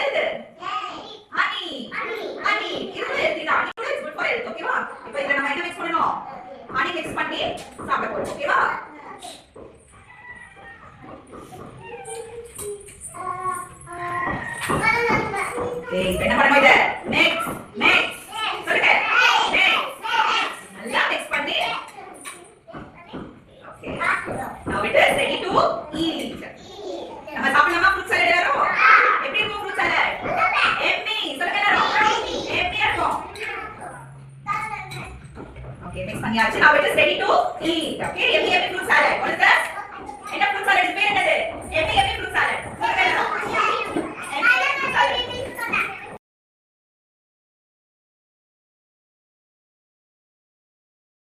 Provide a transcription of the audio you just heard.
என்னது honey honey இது இது honey is good for health ஓகேவா இப்போ இத நம்ம என்ன மிக்ஸ் பண்ணனும் ஹனி மிக்ஸ் பண்ணி சாப்பிட போறோம் ஓகேவா ஓகே இப்போ என்ன பண்ணணும் இத மிக்ஸ் மிக்ஸ் சொல்லுங்க நல்லா மிக்ஸ் பண்ணி okay now it is ready to eat நம்ம சாப்பிடலாமா ஃப்ரூட் சாலட் எல்லாரும் எப்படி இருக்கும் ஃப்ரூட் சாலட் எம்மி சொல்லுங்க எல்லாரும் எம்மி இருக்கும் ஓகே மிக்ஸ் பண்ணியாச்சு now it is ready to eat okay Emmy Emmy fruit salad what is that என்ன ஃப்ரூட் சாலட் பேர் என்னது